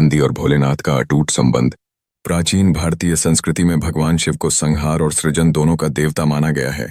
नंदी और भोलेनाथ का अटूट संबंध। प्राचीन भारतीय संस्कृति में भगवान शिव को संहार और सृजन दोनों का देवता माना गया है।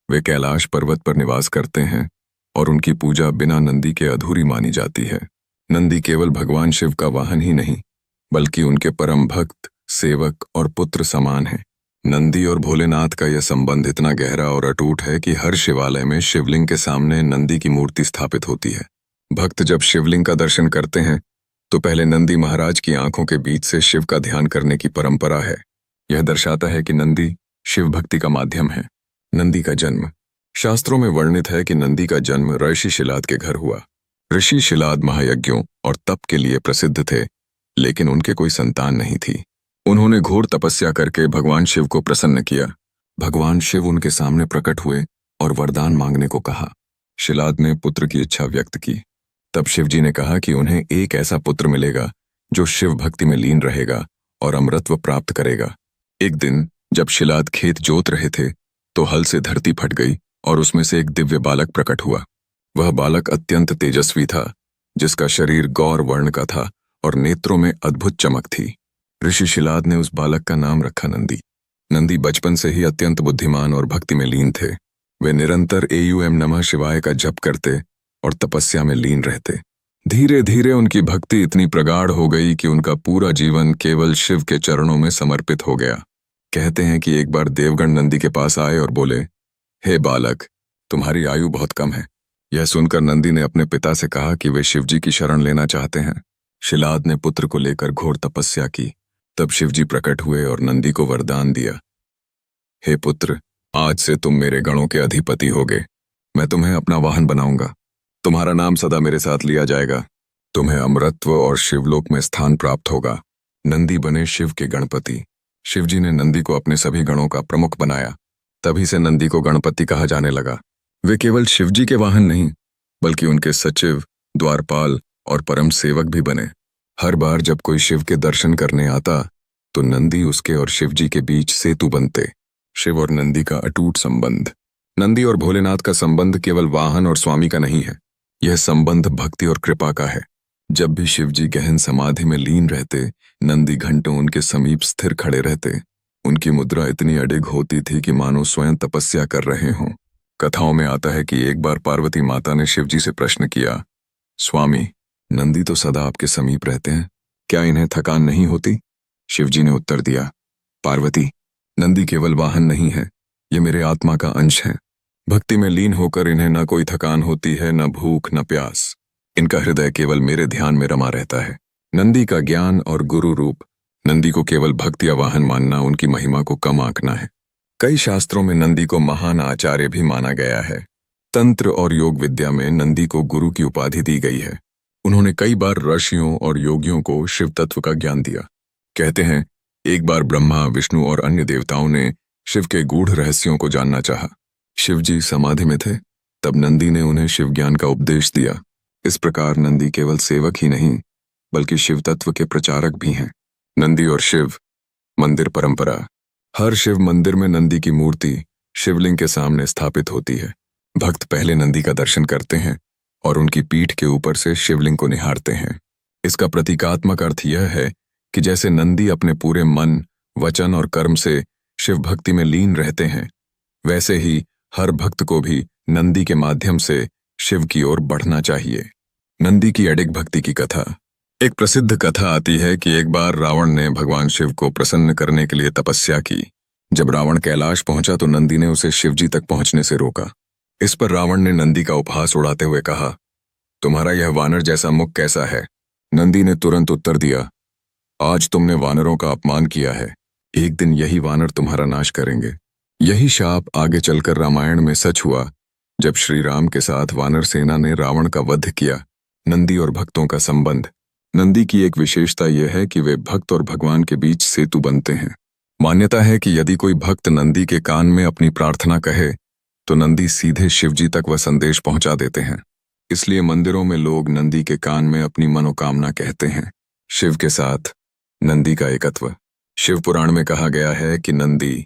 वे कैलाश पर्वत पर निवास करते हैं और उनकी पूजा बिना नंदी के अधूरी मानी जाती है। नंदी केवल भगवान शिव का वाहन ही नहीं, बल्कि उनके परम भक्त, सेवक और पुत्र समान हैं। नंदी और भोलेनाथ का यह संबंध इतना गहरा और अटूट है कि हर शिवालय में शिवलिंग के सामने नंदी की मूर्ति स्थापित होती है। भक्त जब शिवलिंग का दर्शन करते हैं तो पहले नंदी महाराज की आंखों के बीच से शिव का ध्यान करने की परंपरा है। यह दर्शाता है कि नंदी शिव भक्ति का माध्यम है। नंदी का जन्म। शास्त्रों में वर्णित है कि नंदी का जन्म ऋषि शिलाद के घर हुआ। ऋषि शिलाद महायज्ञों और तप के लिए प्रसिद्ध थे, लेकिन उनके कोई संतान नहीं थी। उन्होंने घोर तपस्या करके भगवान शिव को प्रसन्न किया। भगवान शिव उनके सामने प्रकट हुए और वरदान मांगने को कहा। शिलाद ने पुत्र की इच्छा व्यक्त की। तब शिवजी ने कहा कि उन्हें एक ऐसा पुत्र मिलेगा जो शिव भक्ति में लीन रहेगा और अमरत्व प्राप्त करेगा। एक दिन जब शिलाद खेत जोत रहे थे तो हल से धरती फट गई और उसमें से एक दिव्य बालक प्रकट हुआ। वह बालक अत्यंत तेजस्वी था, जिसका शरीर गौर वर्ण का था और नेत्रों में अद्भुत चमक थी। ऋषि शिलाद ने उस बालक का नाम रखा नंदी। नंदी बचपन से ही अत्यंत बुद्धिमान और भक्ति में लीन थे। वे निरंतर एयूएम नमः शिवाय का जप करते और तपस्या में लीन रहते। धीरे धीरे उनकी भक्ति इतनी प्रगाढ़ हो गई कि उनका पूरा जीवन केवल शिव के चरणों में समर्पित हो गया। कहते हैं कि एक बार देवगण नंदी के पास आए और बोले, हे बालक, तुम्हारी आयु बहुत कम है। यह सुनकर नंदी ने अपने पिता से कहा कि वे शिवजी की शरण लेना चाहते हैं। शिलाद ने पुत्र को लेकर घोर तपस्या की। तब शिवजी प्रकट हुए और नंदी को वरदान दिया, हे पुत्र, आज से तुम मेरे गणों के अधिपति होगे। मैं तुम्हें अपना वाहन बनाऊंगा। तुम्हारा नाम सदा मेरे साथ लिया जाएगा। तुम्हें अमरत्व और शिवलोक में स्थान प्राप्त होगा। नंदी बने शिव के गणपति। शिवजी ने नंदी को अपने सभी गणों का प्रमुख बनाया। तभी से नंदी को गणपति कहा जाने लगा। वे केवल शिवजी के वाहन नहीं, बल्कि उनके सचिव, द्वारपाल और परम सेवक भी बने। हर बार जब कोई शिव के दर्शन करने आता तो नंदी उसके और शिवजी के बीच सेतु बनते। शिव और नंदी का अटूट संबंध। नंदी और भोलेनाथ का संबंध केवल वाहन और स्वामी का नहीं है, यह संबंध भक्ति और कृपा का है। जब भी शिवजी गहन समाधि में लीन रहते, नंदी घंटों उनके समीप स्थिर खड़े रहते। उनकी मुद्रा इतनी अडिग होती थी कि मानो स्वयं तपस्या कर रहे हों। कथाओं में आता है कि एक बार पार्वती माता ने शिवजी से प्रश्न किया, स्वामी, नंदी तो सदा आपके समीप रहते हैं, क्या इन्हें थकान नहीं होती? शिवजी ने उत्तर दिया, पार्वती, नंदी केवल वाहन नहीं है, ये मेरे आत्मा का अंश है। भक्ति में लीन होकर इन्हें न कोई थकान होती है, न भूख, न प्यास। इनका हृदय केवल मेरे ध्यान में रमा रहता है। नंदी का ज्ञान और गुरु रूप। नंदी को केवल भक्त या वाहन मानना उनकी महिमा को कम आंकना है। कई शास्त्रों में नंदी को महान आचार्य भी माना गया है। तंत्र और योग विद्या में नंदी को गुरु की उपाधि दी गई है। उन्होंने कई बार ऋषियों और योगियों को शिव तत्व का ज्ञान दिया। कहते हैं, एक बार ब्रह्मा, विष्णु और अन्य देवताओं ने शिव के गूढ़ रहस्यों को जानना चाहा। शिवजी समाधि में थे, तब नंदी ने उन्हें शिव ज्ञान का उपदेश दिया। इस प्रकार नंदी केवल सेवक ही नहीं, बल्कि शिव तत्व के प्रचारक भी हैं। नंदी और शिव। मंदिर परंपरा। हर शिव मंदिर में नंदी की मूर्ति शिवलिंग के सामने स्थापित होती है। भक्त पहले नंदी का दर्शन करते हैं और उनकी पीठ के ऊपर से शिवलिंग को निहारते हैं। इसका प्रतीकात्मक अर्थ यह है कि जैसे नंदी अपने पूरे मन, वचन और कर्म से शिव भक्ति में लीन रहते हैं, वैसे ही हर भक्त को भी नंदी के माध्यम से शिव की ओर बढ़ना चाहिए। नंदी की अडिग भक्ति की कथा। एक प्रसिद्ध कथा आती है कि एक बार रावण ने भगवान शिव को प्रसन्न करने के लिए तपस्या की। जब रावण कैलाश पहुंचा तो नंदी ने उसे शिवजी तक पहुंचने से रोका। इस पर रावण ने नंदी का उपहास उड़ाते हुए कहा, तुम्हारा यह वानर जैसा मुख कैसा है? नंदी ने तुरंत उत्तर दिया, आज तुमने वानरों का अपमान किया है, एक दिन यही वानर तुम्हारा नाश करेंगे। यही शाप आगे चलकर रामायण में सच हुआ, जब श्री राम के साथ वानर सेना ने रावण का वध किया। नंदी और भक्तों का संबंध। नंदी की एक विशेषता यह है कि वे भक्त और भगवान के बीच सेतु बनते हैं। मान्यता है कि यदि कोई भक्त नंदी के कान में अपनी प्रार्थना कहे तो नंदी सीधे शिवजी तक वह संदेश पहुंचा देते हैं। इसलिए मंदिरों में लोग नंदी के कान में अपनी मनोकामना कहते हैं। शिव के साथ नंदी का एकत्व। शिव पुराण में कहा गया है कि नंदी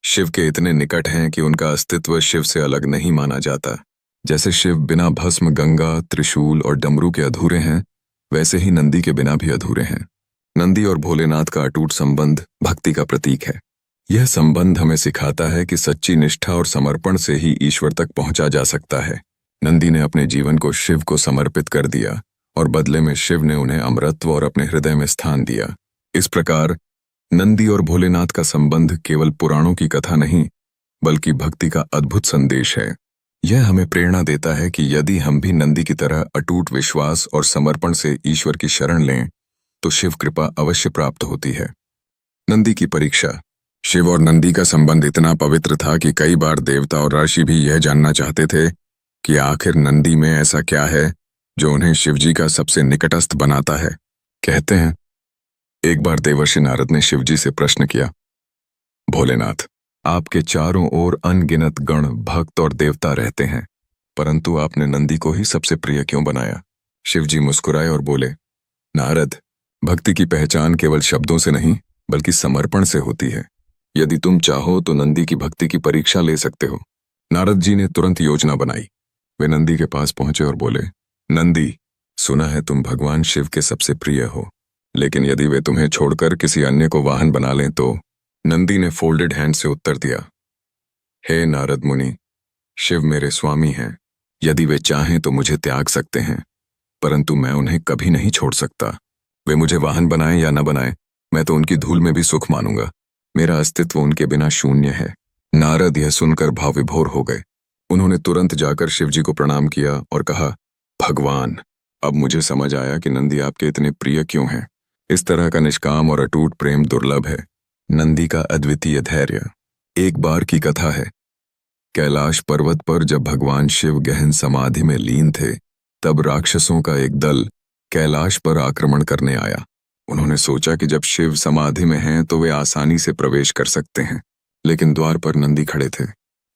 शिव के इतने निकट हैं कि उनका अस्तित्व शिव से अलग नहीं माना जाता। जैसे शिव बिना भस्म, गंगा, त्रिशूल और डमरू के अधूरे हैं, वैसे ही नंदी के बिना भी अधूरे हैं। नंदी और भोलेनाथ का अटूट संबंध भक्ति का प्रतीक है। यह संबंध हमें सिखाता है कि सच्ची निष्ठा और समर्पण से ही ईश्वर तक पहुंचा जा सकता है। नंदी ने अपने जीवन को शिव को समर्पित कर दिया और बदले में शिव ने उन्हें अमरत्व और अपने हृदय में स्थान दिया। इस प्रकार नंदी और भोलेनाथ का संबंध केवल पुराणों की कथा नहीं, बल्कि भक्ति का अद्भुत संदेश है। यह हमें प्रेरणा देता है कि यदि हम भी नंदी की तरह अटूट विश्वास और समर्पण से ईश्वर की शरण लें, तो शिव कृपा अवश्य प्राप्त होती है। नंदी की परीक्षा। शिव और नंदी का संबंध इतना पवित्र था कि कई बार देवता और ऋषि भी यह जानना चाहते थे कि आखिर नंदी में ऐसा क्या है जो उन्हें शिवजी का सबसे निकटस्थ बनाता है। कहते हैं, एक बार देवर्षि नारद ने शिवजी से प्रश्न किया, भोलेनाथ, आपके चारों ओर अनगिनत गण, भक्त और देवता रहते हैं, परंतु आपने नंदी को ही सबसे प्रिय क्यों बनाया? शिवजी मुस्कुराए और बोले, नारद, भक्ति की पहचान केवल शब्दों से नहीं बल्कि समर्पण से होती है। यदि तुम चाहो तो नंदी की भक्ति की परीक्षा ले सकते हो। नारद जी ने तुरंत योजना बनाई। वे नंदी के पास पहुंचे और बोले, नंदी, सुना है तुम भगवान शिव के सबसे प्रिय हो, लेकिन यदि वे तुम्हें छोड़कर किसी अन्य को वाहन बना लें तो? नंदी ने फोल्डेड हैंड से उत्तर दिया, हे नारद मुनि, शिव मेरे स्वामी हैं। यदि वे चाहें तो मुझे त्याग सकते हैं, परंतु मैं उन्हें कभी नहीं छोड़ सकता। वे मुझे वाहन बनाएं या न बनाएं, मैं तो उनकी धूल में भी सुख मानूंगा। मेरा अस्तित्व उनके बिना शून्य है। नारद यह सुनकर भाव विभोर हो गए। उन्होंने तुरंत जाकर शिवजी को प्रणाम किया और कहा, भगवान, अब मुझे समझ आया कि नंदी आपके इतने प्रिय क्यों हैं। इस तरह का निष्काम और अटूट प्रेम दुर्लभ है। नंदी का अद्वितीय धैर्य। एक बार की कथा है, कैलाश पर्वत पर जब भगवान शिव गहन समाधि में लीन थे, तब राक्षसों का एक दल कैलाश पर आक्रमण करने आया। उन्होंने सोचा कि जब शिव समाधि में हैं तो वे आसानी से प्रवेश कर सकते हैं, लेकिन द्वार पर नंदी खड़े थे।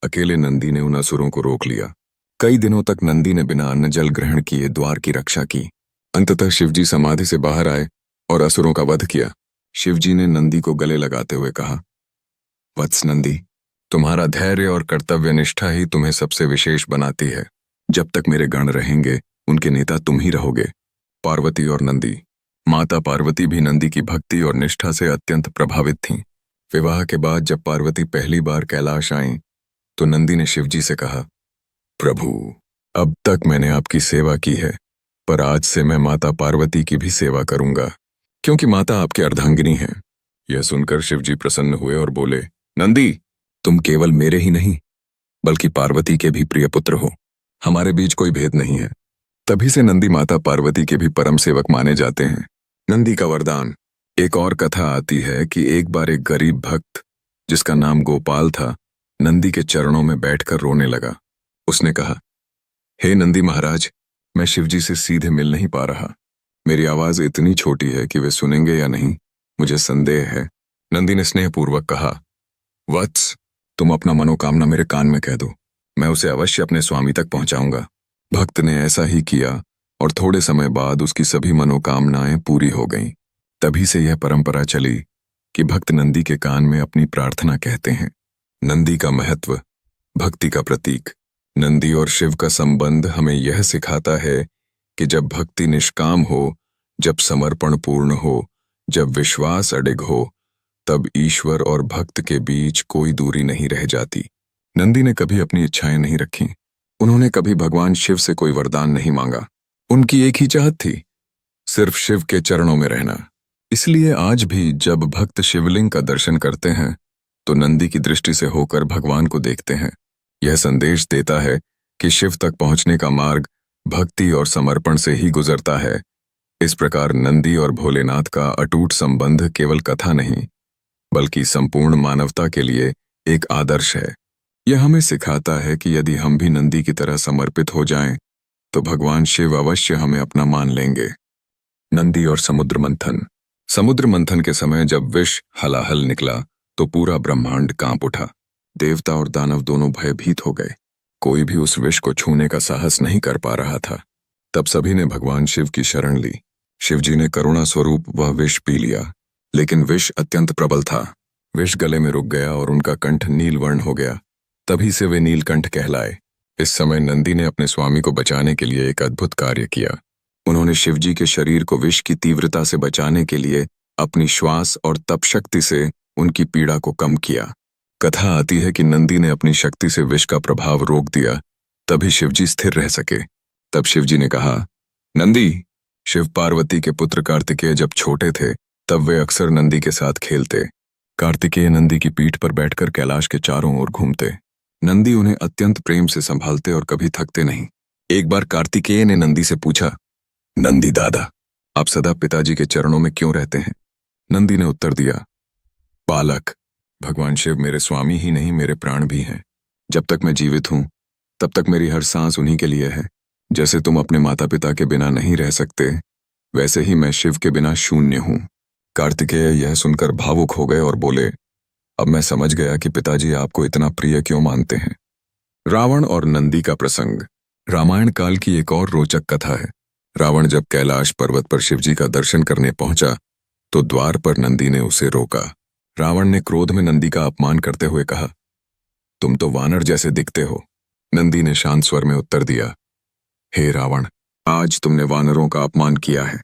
अकेले नंदी ने उन असुरों को रोक लिया। कई दिनों तक नंदी ने बिना अन्न जल ग्रहण किए द्वार की रक्षा की। अंततः शिवजी समाधि से बाहर आए और असुरों का वध किया। शिवजी ने नंदी को गले लगाते हुए कहा, वत्स नंदी, तुम्हारा धैर्य और कर्तव्य निष्ठा ही तुम्हें सबसे विशेष बनाती है। जब तक मेरे गण रहेंगे, उनके नेता तुम ही रहोगे। पार्वती और नंदी। माता पार्वती भी नंदी की भक्ति और निष्ठा से अत्यंत प्रभावित थीं। विवाह के बाद जब पार्वती पहली बार कैलाश आईं, तो नंदी ने शिवजी से कहा, प्रभु, अब तक मैंने आपकी सेवा की है, पर आज से मैं माता पार्वती की भी सेवा करूंगा, क्योंकि माता आपके अर्धांगिनी हैं। यह सुनकर शिवजी प्रसन्न हुए और बोले, नंदी, तुम केवल मेरे ही नहीं बल्कि पार्वती के भी प्रिय पुत्र हो। हमारे बीच कोई भेद नहीं है। तभी से नंदी माता पार्वती के भी परम सेवक माने जाते हैं। नंदी का वरदान। एक और कथा आती है कि एक बार एक गरीब भक्त, जिसका नाम गोपाल था, नंदी के चरणों में बैठकर रोने लगा। उसने कहा, हे नंदी महाराज, मैं शिवजी से सीधे मिल नहीं पा रहा। मेरी आवाज इतनी छोटी है कि वे सुनेंगे या नहीं, मुझे संदेह है। नंदी ने स्नेहपूर्वक कहा, वत्स, तुम अपना मनोकामना मेरे कान में कह दो, मैं उसे अवश्य अपने स्वामी तक पहुंचाऊंगा। भक्त ने ऐसा ही किया और थोड़े समय बाद उसकी सभी मनोकामनाएं पूरी हो गईं। तभी से यह परंपरा चली कि भक्त नंदी के कान में अपनी प्रार्थना कहते हैं। नंदी का महत्व। भक्ति का प्रतीक। नंदी और शिव का संबंध हमें यह सिखाता है कि जब भक्ति निष्काम हो, जब समर्पण पूर्ण हो, जब विश्वास अडिग हो, तब ईश्वर और भक्त के बीच कोई दूरी नहीं रह जाती। नंदी ने कभी अपनी इच्छाएं नहीं रखीं। उन्होंने कभी भगवान शिव से कोई वरदान नहीं मांगा। उनकी एक ही चाहत थी, सिर्फ शिव के चरणों में रहना। इसलिए आज भी जब भक्त शिवलिंग का दर्शन करते हैं तो नंदी की दृष्टि से होकर भगवान को देखते हैं। यह संदेश देता है कि शिव तक पहुंचने का मार्ग भक्ति और समर्पण से ही गुजरता है। इस प्रकार नंदी और भोलेनाथ का अटूट संबंध केवल कथा नहीं, बल्कि संपूर्ण मानवता के लिए एक आदर्श है। यह हमें सिखाता है कि यदि हम भी नंदी की तरह समर्पित हो जाएं, तो भगवान शिव अवश्य हमें अपना मान लेंगे। नंदी और समुद्र मंथन। समुद्र मंथन के समय जब विष हलाहल निकला तो पूरा ब्रह्मांड कांप उठा। देवता और दानव दोनों भयभीत हो गए। कोई भी उस विष को छूने का साहस नहीं कर पा रहा था। तब सभी ने भगवान शिव की शरण ली। शिवजी ने करुणा स्वरूप वह विष पी लिया, लेकिन विष अत्यंत प्रबल था। विष गले में रुक गया और उनका कंठ नीलवर्ण हो गया। तभी से वे नीलकंठ कहलाए। इस समय नंदी ने अपने स्वामी को बचाने के लिए एक अद्भुत कार्य किया। उन्होंने शिवजी के शरीर को विष की तीव्रता से बचाने के लिए 3 बाण छोड़े। 3 बाण अपनी श्वास और तप शक्ति से उनकी पीड़ा को कम किया। कथा आती है कि नंदी ने अपनी शक्ति से विष का प्रभाव रोक दिया, तभी शिवजी स्थिर रह सके। तब शिवजी ने कहा, नंदी, शिव पार्वती के पुत्र कार्तिकेय जब छोटे थे तब वे अक्सर नंदी के साथ खेलते। कार्तिकेय नंदी की पीठ पर बैठकर कैलाश के चारों ओर घूमते। नंदी उन्हें अत्यंत प्रेम से संभालते और कभी थकते नहीं। एक बार कार्तिकेय ने नंदी से पूछा, नंदी दादा, आप सदा पिताजी के चरणों में क्यों रहते हैं? नंदी ने उत्तर दिया, बालक, भगवान शिव मेरे स्वामी ही नहीं, मेरे प्राण भी हैं। जब तक मैं जीवित हूं तब तक मेरी हर सांस उन्हीं के लिए है। जैसे तुम अपने माता पिता के बिना नहीं रह सकते, वैसे ही मैं शिव के बिना शून्य हूं। कार्तिकेय यह सुनकर भावुक हो गए और बोले, अब मैं समझ गया कि पिताजी आपको इतना प्रिय क्यों मानते हैं। रावण और नंदी का प्रसंग। रामायण काल की एक और रोचक कथा है। रावण जब कैलाश पर्वत पर शिवजी का दर्शन करने पहुंचा तो द्वार पर नंदी ने उसे रोका। रावण ने क्रोध में नंदी का अपमान करते हुए कहा, तुम तो वानर जैसे दिखते हो। नंदी ने शांत स्वर में उत्तर दिया, हे रावण, आज तुमने वानरों का अपमान किया है।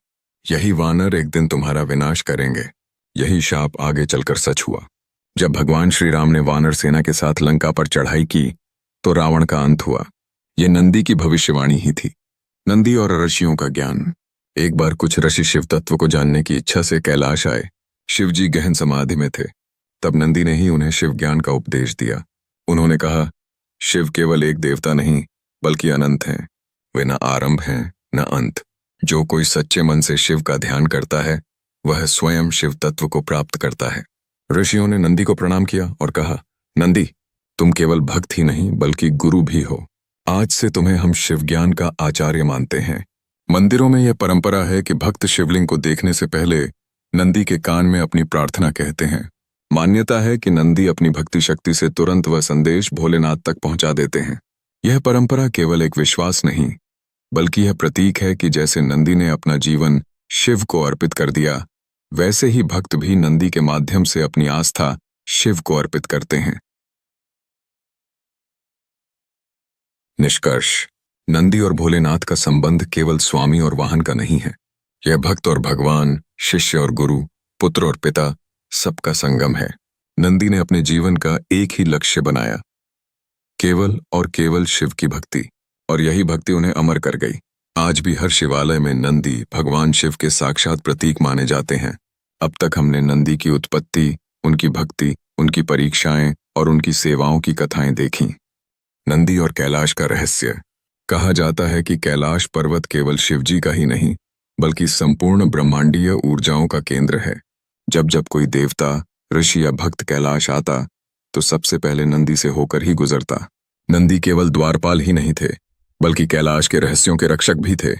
यही वानर एक दिन तुम्हारा विनाश करेंगे। यही शाप आगे चलकर सच हुआ। जब भगवान श्री राम ने वानर सेना के साथ लंका पर चढ़ाई की तो रावण का अंत हुआ। ये नंदी की भविष्यवाणी ही थी। नंदी और ऋषियों का ज्ञान। एक बार कुछ ऋषि शिव तत्व को जानने की इच्छा से कैलाश आए। शिवजी गहन समाधि में थे। तब नंदी ने ही उन्हें शिव ज्ञान का उपदेश दिया। उन्होंने कहा, शिव केवल एक देवता नहीं बल्कि अनंत हैं। वे न आरंभ हैं न अंत। जो कोई सच्चे मन से शिव का ध्यान करता है वह स्वयं शिव तत्व को प्राप्त करता है। ऋषियों ने नंदी को प्रणाम किया और कहा, नंदी, तुम केवल भक्त ही नहीं बल्कि गुरु भी हो। आज से तुम्हें हम शिव ज्ञान का आचार्य मानते हैं। मंदिरों में यह परंपरा है कि भक्त शिवलिंग को देखने से पहले नंदी के कान में अपनी प्रार्थना कहते हैं। मान्यता है कि नंदी अपनी भक्ति शक्ति से तुरंत वह संदेश भोलेनाथ तक पहुंचा देते हैं। यह परंपरा केवल एक विश्वास नहीं बल्कि यह प्रतीक है कि जैसे नंदी ने अपना जीवन शिव को अर्पित कर दिया, वैसे ही भक्त भी नंदी के माध्यम से अपनी आस्था शिव को अर्पित करते हैं। निष्कर्ष। नंदी और भोलेनाथ का संबंध केवल स्वामी और वाहन का नहीं है। यह भक्त और भगवान, शिष्य और गुरु, पुत्र और पिता, सबका संगम है। नंदी ने अपने जीवन का एक ही लक्ष्य बनाया, केवल और केवल शिव की भक्ति, और यही भक्ति उन्हें अमर कर गई। आज भी हर शिवालय में नंदी भगवान शिव के साक्षात प्रतीक माने जाते हैं। अब तक हमने नंदी की उत्पत्ति, उनकी भक्ति, उनकी परीक्षाएं और उनकी सेवाओं की कथाएं देखी। नंदी और कैलाश का रहस्य। कहा जाता है कि कैलाश पर्वत केवल शिवजी का ही नहीं बल्कि संपूर्ण ब्रह्मांडीय ऊर्जाओं का केंद्र है। जब जब कोई देवता, ऋषि या भक्त कैलाश आता तो सबसे पहले नंदी से होकर ही गुजरता। नंदी केवल द्वारपाल ही नहीं थे बल्कि कैलाश के रहस्यों के रक्षक भी थे।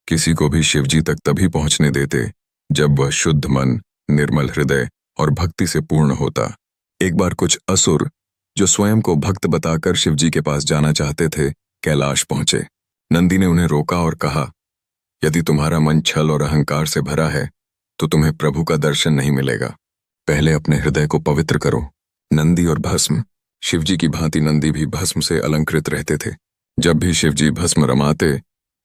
किसी को भी शिवजी तक तभी पहुंचने देते जब वह शुद्ध मन, निर्मल हृदय और भक्ति से पूर्ण होता। एक बार कुछ असुर जो स्वयं को भक्त बताकर शिवजी के पास जाना चाहते थे, कैलाश पहुंचे। नंदी ने उन्हें रोका और कहा, यदि तुम्हारा मन छल और अहंकार से भरा है तो तुम्हें प्रभु का दर्शन नहीं मिलेगा। पहले अपने हृदय को पवित्र करो। नंदी और भस्म। शिवजी की भांति नंदी भी भस्म से अलंकृत रहते थे। जब भी शिवजी भस्म रमाते,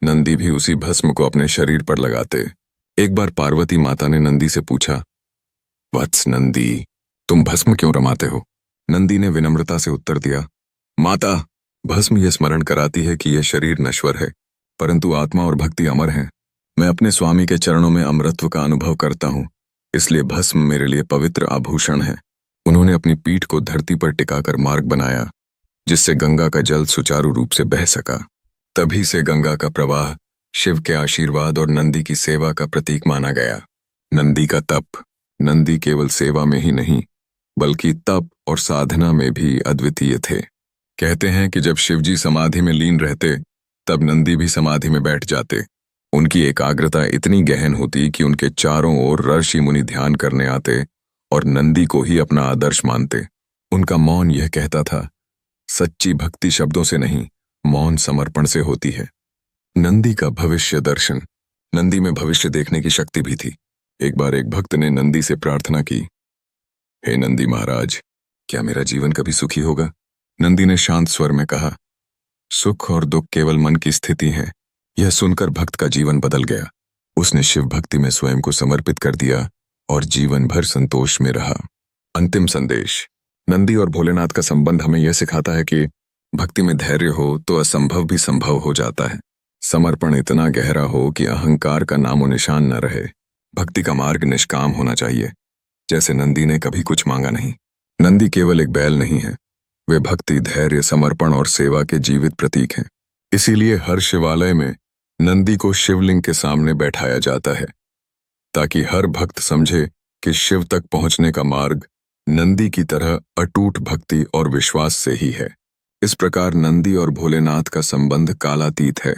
नंदी भी उसी भस्म को अपने शरीर पर लगाते। एक बार पार्वती माता ने नंदी से पूछा, वत्स नंदी, तुम भस्म क्यों रमाते हो? नंदी ने विनम्रता से उत्तर दिया, माता, भस्म यह स्मरण कराती है कि यह शरीर नश्वर है परंतु आत्मा और भक्ति अमर हैं। मैं अपने स्वामी के चरणों में अमरत्व का अनुभव करता हूँ, इसलिए भस्म मेरे लिए पवित्र आभूषण है। उन्होंने अपनी पीठ को धरती पर टिकाकर मार्ग बनाया जिससे गंगा का जल सुचारू रूप से बह सका। तभी से गंगा का प्रवाह शिव के आशीर्वाद और नंदी की सेवा का प्रतीक माना गया। नंदी का तप। नंदी केवल सेवा में ही नहीं बल्कि तप और साधना में भी अद्वितीय थे। कहते हैं कि जब शिवजी समाधि में लीन रहते तब नंदी भी समाधि में बैठ जाते। उनकी एकाग्रता इतनी गहन होती कि उनके चारों ओर ऋषि मुनि ध्यान करने आते और नंदी को ही अपना आदर्श मानते। उनका मौन यह कहता था, सच्ची भक्ति शब्दों से नहीं, मौन समर्पण से होती है। नंदी का भविष्य दर्शन। नंदी में भविष्य देखने की शक्ति भी थी। एक बार एक भक्त ने नंदी से प्रार्थना की, हे नंदी महाराज, क्या मेरा जीवन कभी सुखी होगा? नंदी ने शांत स्वर में कहा, सुख और दुख केवल मन की स्थिति है। यह सुनकर भक्त का जीवन बदल गया। उसने शिव भक्ति में स्वयं को समर्पित कर दिया और जीवन भर संतोष में रहा। अंतिम संदेश। नंदी और भोलेनाथ का संबंध हमें यह सिखाता है कि भक्ति में धैर्य हो तो असंभव भी संभव हो जाता है। समर्पण इतना गहरा हो कि अहंकार का नामो निशान न रहे। भक्ति का मार्ग निष्काम होना चाहिए, जैसे नंदी ने कभी कुछ मांगा नहीं। नंदी केवल एक बैल नहीं है, वे भक्ति, धैर्य, समर्पण और सेवा के जीवित प्रतीक हैं। इसीलिए हर शिवालय में नंदी को शिवलिंग के सामने बैठाया जाता है, ताकि हर भक्त समझे कि शिव तक पहुंचने का मार्ग नंदी की तरह अटूट भक्ति और विश्वास से ही है। इस प्रकार नंदी और भोलेनाथ का संबंध कालातीत है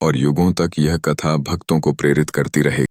और युगों तक यह कथा भक्तों को प्रेरित करती रहेगी।